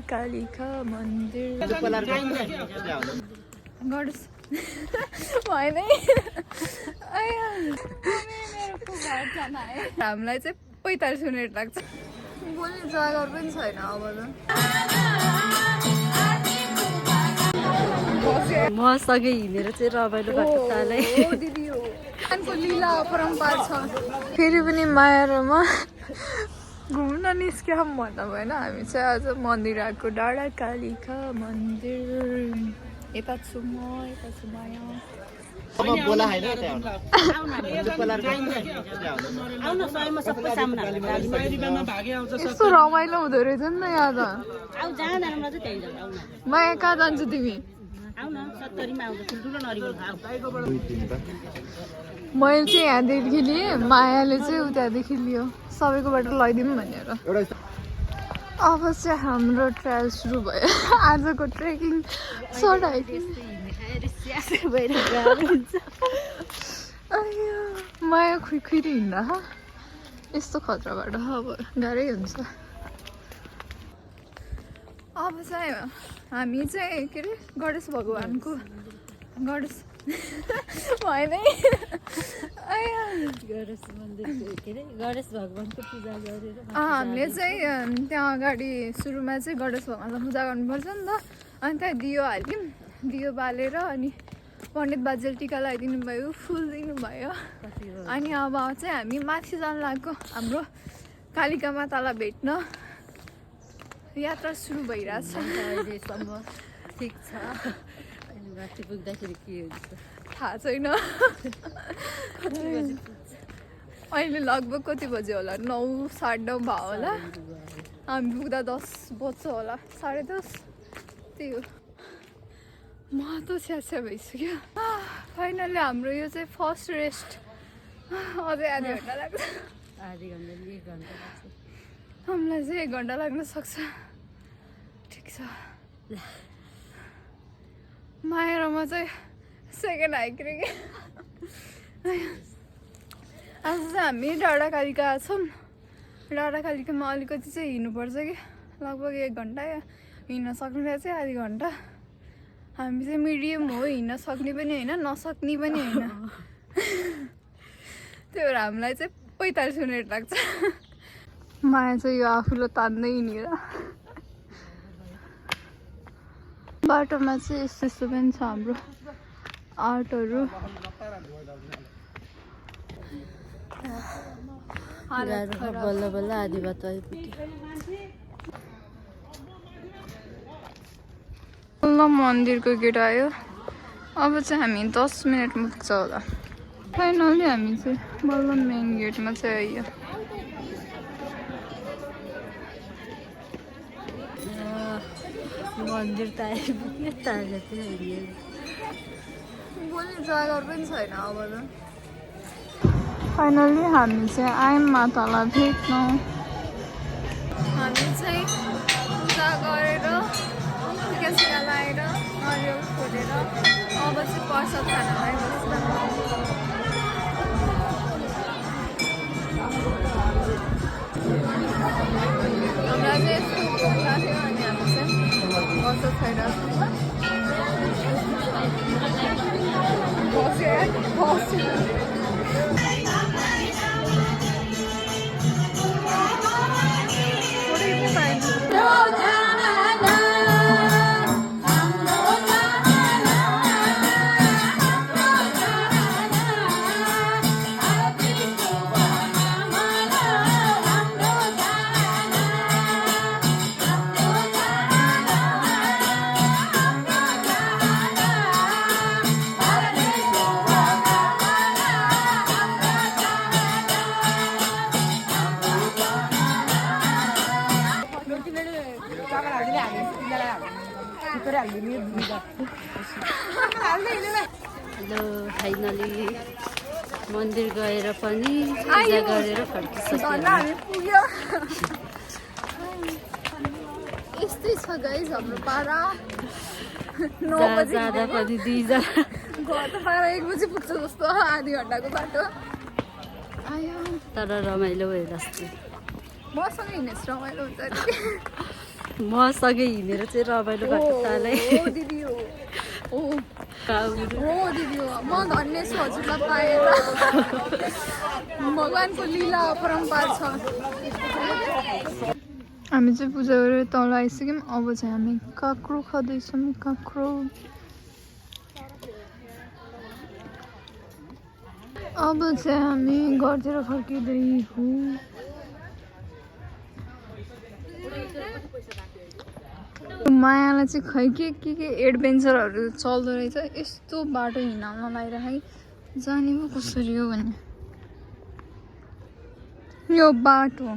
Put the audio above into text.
कालिका मन्दिर गर्छ भएन हामीलाई चाहिँ 45 मिनट लाग्छ बोल्ने जग्गा पनि छैन अब मसँगै हिँडेर चाहिँ रमाइलो भएको तालै दिदी हो को लीला परम्परा छ फेरि पनि मायारमा घुम्न निस्क्यौँ भन्दा भएन हामी चाहिँ आज मन्दिर आएको डाँडा कालिका मन्दिर यता छु म यता छु माया यस्तो रमाइलो हुँदो रहेछ नि त यहाँ त माया कहाँ जान्छु तिमी मैले चाहिँ यहाँदेखि लिएँ मायाले चाहिँ उतादेखि लियो सबैकोबाट लैदिउँ भनेर अब चाहिँ हाम्रो ट्रायल सुरु भयो आजको ट्रेकिङ माया खुइखुइरी हिँड्दा यस्तो खतराबाट अब गाह्रै हुन्छ अब चाहिँ हामी चाहिँ के अरे गणेश भगवानको गणेश भएन गणेश मन्दिर के अरे गणेश भगवानको पूजा गरेर हामीले चाहिँ त्यहाँ अगाडि सुरुमा चाहिँ गणेश भगवानलाई पूजा गर्नुपर्छ नि त अनि त्यहाँ दियो हाल्यौँ दियो बालेर अनि पण्डित बाजेले टिका लगाइदिनु भयो फुल दिनुभयो अनि अब चाहिँ हामी माथि जानु लागेको हाम्रो कालिका मातालाई भेट्न यात्रा सुरु भइरहेछ अहिलेसम्म ठिक छ अनि माथि पुग्दाखेरि के हुन्छ थाहा छैन अहिले लगभग कति बजे होला 9 साढे 9 भयो होला हामी पुग्दा 10 बज्छ होला 10:30 त्यही हो म त स्यास्या भइसक्यो फाइनली हाम्रो यो चाहिँ फर्स्ट रेस्ट अझै आधी घन्टा लाग्छ आधी घन्टा 1 घन्टा लाग्छ हामीलाई चाहिँ 1 घन्टा लाग्न सक्छ ठिक छ माया र म चाहिँ सेकेन्ड हाइकिङ आज चाहिँ हामी डाँडा कालिका छौँ डाँडा कालिकामा अलिकति चाहिँ हिँड्नुपर्छ कि लगभग 1 घन्टा हिँड्न सक्ने चाहिँ आधी घन्टा हामी चाहिँ मिडियम हो हिँड्न सक्ने पनि होइन नसक्ने पनि होइन त्यही भएर हामीलाई चाहिँ 45 मिनट लाग्छ माया चाहिँ यो आफूलाई तान्दै हिँडेर बाटोमा चाहिँ यस्तो यस्तो पनि छ हाम्रो आर्टहरू बल्ल बल्ल आधी बाटो आइपुग्यो बल्ल मन्दिरको गेट आयो अब चाहिँ हामी 10 मिनटमा पुग्छ होला फाइनली हामी चाहिँ बल्ल मेन गेटमा चाहिँ आइयो मन्दिर त आइपुग्यो ताजा चाहिँ बोल्ने जग्गा पनि छैन अब त फाइनली हामी चाहिँ आयौँ मातालाई भेट्न हामी चाहिँ पूजा गरेर टिका लगाएर नरिवल खोलेर अब चाहिँ प्रसाद खानलाई बस्दा हामीलाई चाहिँ यस्तो भोक लाग्यो अनि हामी चाहिँ प्रसाद खाइरहेको हेलो फाइनली मन्दिर गएर पनि पूजा गरेर फर्किसक्यो यस्तै छ गाइस हाम्रो पारा 9 बजे जाँदा पनि 2 जना घर त पारा 1 बजे पुग्छ जस्तो आधी घन्टाको बाटो आयो तर रमाइलो भइरहेको मसँग हिँड्ने रमाइलो हुन्छ मसँगै हिँडेर चाहिँ रमाइलो भएको तालै हो दिदी हो दिदी हो म धन्य छु हजुरलाई पाएर भगवानको लीला अपरम्पार छ हामी चाहिँ पूजा गरेर तल आइसक्यौँ अब चाहिँ हामी काँक्रो खाँदैछौँ काँक्रो अब चाहिँ हामी घरतिर फर्किँदै हौँ मायालाई चाहिँ खै के एडभेन्चरहरू चल्दो रहेछ यस्तो बाटो हिँडाउन लगाइरहेको जाने पो कसरी हो भने यो बाटो